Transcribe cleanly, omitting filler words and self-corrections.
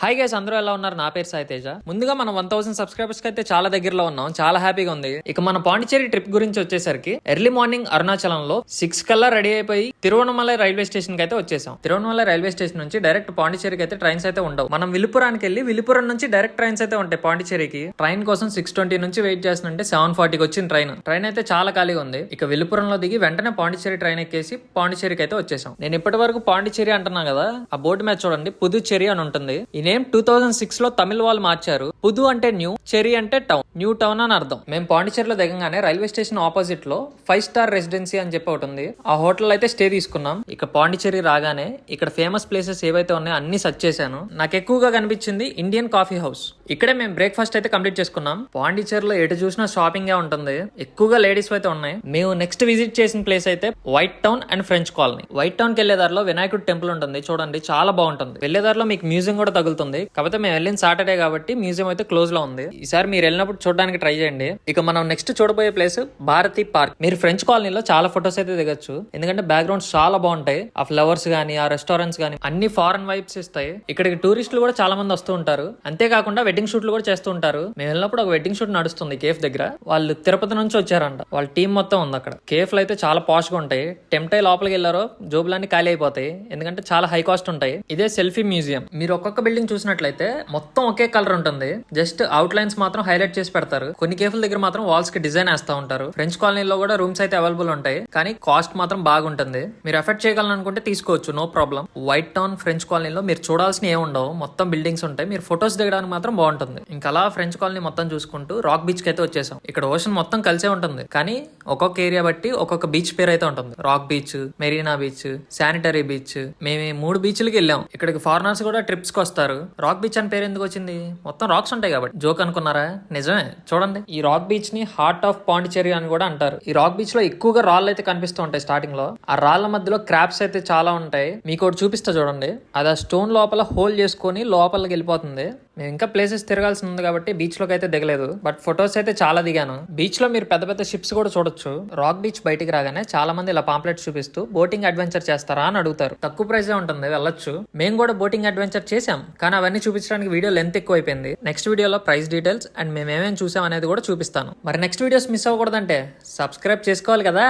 Hi guys, అందరూ ఎలా ఉన్నారు? నా పేరు సాయి తేజ. ముందుగా మనం 1000 సబ్స్క్రైబర్స్ కి అయితే చాలా దగ్గరలో ఉన్నాం. చాలా హ్యాపీగా ఉంది. ఇక మన పాండిచేరి ట్రిప్ గురించి వచ్చేసరికి ఎర్లీ మార్నింగ్ అరుణాచలంలో 6 కల్లా రెడీ అయిపోయి తిరువనమలై రైల్వే స్టేషన్ కి అయితే వచ్చేసాం. తిరువనమలై రైల్వే స్టేషన్ నుంచి డైరెక్ట్ పాండిచేరికి అయితే ట్రైన్స్ అయితే ఉండవు. మనం విలుపురానికి వెళ్ళి విలుపురం నుంచి డైరెక్ట్ ట్రైన్స్ అయితే ఉంటాయి పాండిచేరికి. ట్రైన్ కోసం 6:20 నుంచి వెయిట్ చేస్తుంటే 7:40కి వచ్చిన ట్రైన్ అయితే చాలా ఖాళీగా ఉంది. ఇక విలుపురంలో దిగి వెంటనే పాండిచేరి ట్రైన్ ఎక్కేసి పాండిచేరికి అయితే వచ్చేసాం. నేను ఇప్పటి వరకు పాండిచేరి అంటున్నా కదా, ఆ బోర్డు మీద చూడండి పుదుచ్చేరి అని ఉంటుంది. ఈ నేమ్ 2006 లో తమిళ వాళ్ళు మార్చారు. పుదు అంటే న్యూ, చెరి అంటే టౌన్, న్యూ టౌన్ అని అర్థం. మేము పాండిచేరిలో దిగంగానే రైల్వే స్టేషన్ ఆపోజిట్ లో 5 స్టార్ రెసిడెన్సీ అని చెప్పి ఒకటి ఉంది. ఆ హోటల్ అయితే స్టే తీసుకున్నాం. ఇక పాండిచేరి రాగానే ఇక్కడ ఫేమస్ ప్లేసెస్ ఏవైతే ఉన్నాయో అన్ని సెర్చ్ చేశాను. నాకు ఎక్కువగా కనిపించింది ఇండియన్ కాఫీ హౌస్. ఇక్కడే మేము బ్రేక్ఫాస్ట్ అయితే కంప్లీట్ చేసుకున్నాం. పాండిచేరిలో ఎటు చూసినా షాపింగ్ ఉంటుంది. ఎక్కువగా లేడీస్ అయితే ఉన్నాయి. మేము నెక్స్ట్ విజిట్ చేసిన ప్లేస్ అయితే white town and French colony. White town కి వెళ్లేదారిలో వినాయకుడు టెంపుల్ ఉంటుంది, చూడండి చాలా బాగుంటుంది. వెళ్లేదారిలో మీకు మ్యూజియం కూడా తగులుతుంది. కాకపోతే మేము వెళ్ళిన సాటర్డే కాబట్టి మ్యూజియం అయితే క్లోజ్ లో ఉంది. ఈసారి మీరు వెళ్ళినప్పుడు చూడడానికి ట్రై చేయండి. ఇక మనం నెక్స్ట్ చూడబోయే ప్లేస్ భారతి పార్క్. మీరు ఫ్రెంచ్ కాలనీలో చాలా ఫొటోస్ అయితే దిగొచ్చు, ఎందుకంటే బ్యాక్గ్రౌండ్స్ చాలా బాగుంటాయి. ఆ ఫ్లవర్స్ గానీ, ఆ రెస్టారెంట్స్ గానీ అన్ని ఫారెన్ వైబ్స్ ఇస్తాయి. ఇక్కడికి టూరిస్టులు కూడా చాలా మంది వస్తూ ఉంటారు. అంతేకాకుండా వెడ్డింగ్ షూట్లు కూడా చేస్తూ ఉంటారు. మేము వెళ్ళినప్పుడు ఒక వెడ్డింగ్ షూట్ నడుస్తుంది కేఫ్ దగ్గర. వాళ్ళు తిరుపతి నుంచి వచ్చారంట. వాళ్ళ టీం మొత్తం ఉంది అక్కడ. కేఫ్ లో అయితే చాలా పాష్ గా ఉంటాయి. టెంప్టై లోపలికి వెళ్ళారో జోబులన్నీ ఖాళీ అయిపోతాయి, ఎందుకంటే చాలా హై కాస్ట్ ఉంటాయి. ఇదే సెల్ఫీ మ్యూజియం. మీరు ఒక్కొక్క బిల్డింగ్ చూసినట్లయితే మొత్తం ఒకే కలర్ ఉంటుంది. జస్ట్ అవుట్ లైన్స్ మాత్రం హైలైట్ చేసి పెడతారు. కొన్ని కేఫ్ల దగ్గర మాత్రం వాల్స్ కి డిజైన్ వేస్తా ఉంటారు. ఫ్రెంచ్ కాలనీలో కూడా రూమ్స్ అయితే అవైలబుల్ ఉంటాయి, కానీ కాస్ట్ మాత్రం బాగుంటుంది. మీరు ఎఫర్ట్ చేయగలనుకుంటే తీసుకోవచ్చు, no problem. White town French కాలనీలో మీరు చూడాల్సిన ఏమి ఉండవు, మొత్తం బిల్డింగ్స్ ఉంటాయి. మీరు ఫొటోస్ దిగడానికి మాత్రం బాగుంటుంది. ఇంకా అలా ఫ్రెంచ్ కాలనీ మొత్తం చూసుకుంటూ రాక్ బీచ్ కి అయితే వచ్చేసాం. ఇక్కడ ఓషన్ మొత్తం కలిసే ఉంటుంది, కానీ ఒక్కొక్క ఏరియా బట్టి ఒక్కొక్క బీచ్ పేరు అయితే ఉంటుంది. Rock beach, Marina beach, sanitary beach. మేము 3 బీచ్లకి వెళ్ళాం. ఇక్కడికి ఫారినర్స్ కూడా ట్రిప్స్ కి వస్తారు. రాక్ బీచ్ అని పేరు ఎందుకు వచ్చింది? మొత్తం రాక్స్ ఉంటాయి కాబట్టి. జోక్ అనుకున్నారా? నిజమే. చూడండి, ఈ రాక్ బీచ్ ని హార్ట్ ఆఫ్ పాండిచేరి అని కూడా అంటారు. ఈ రాక్ బీచ్ లో ఎక్కువగా రాళ్ళు అయితే కనిపిస్తూ ఉంటాయి. స్టార్టింగ్ లో ఆ రాళ్ల మధ్యలో క్రాబ్స్ అయితే చాలా ఉంటాయి. మీకు ఒకటి చూపిస్తా చూడండి. అది ఆ స్టోన్ లోపల హోల్ చేసుకొని లోపలికి వెళ్ళిపోతుంది. మేము ఇంకా ప్లేసెస్ తిరగాల్సి ఉంది కాబట్టి బీచ్ లోకి అయితే దిగలేదు, బట్ ఫొటోస్ అయితే చాలా దిగాను. బీచ్ లో మీరు పెద్ద పెద్ద షిప్స్ కూడా చూడొచ్చు. రాక్ బీచ్ బయటికి రాగానే చాలా మంది ఇలా పాంప్లెట్స్ చూపిస్తూ బోటింగ్ అడ్వెంచర్ చేస్తారా అని అడుగుతారు. తక్కువ ప్రైస్ ఉంటుంది, వెళ్ళొచ్చు. మేము కూడా బోటింగ్ అడ్వెంచర్ చేసాం, కానీ అవన్నీ చూపించడానికి వీడియో లెంత్ ఎక్కువ అయిపోయింది. నెక్స్ట్ వీడియోలో ప్రైస్ డీటెయిల్స్ అండ్ మేము ఏమేమి చూసాం అనేది కూడా చూపిస్తాను. మరి నెక్స్ట్ వీడియోస్ మిస్ అవ్వకూడదంటే సబ్స్క్రైబ్ చేసుకోవాలి కదా.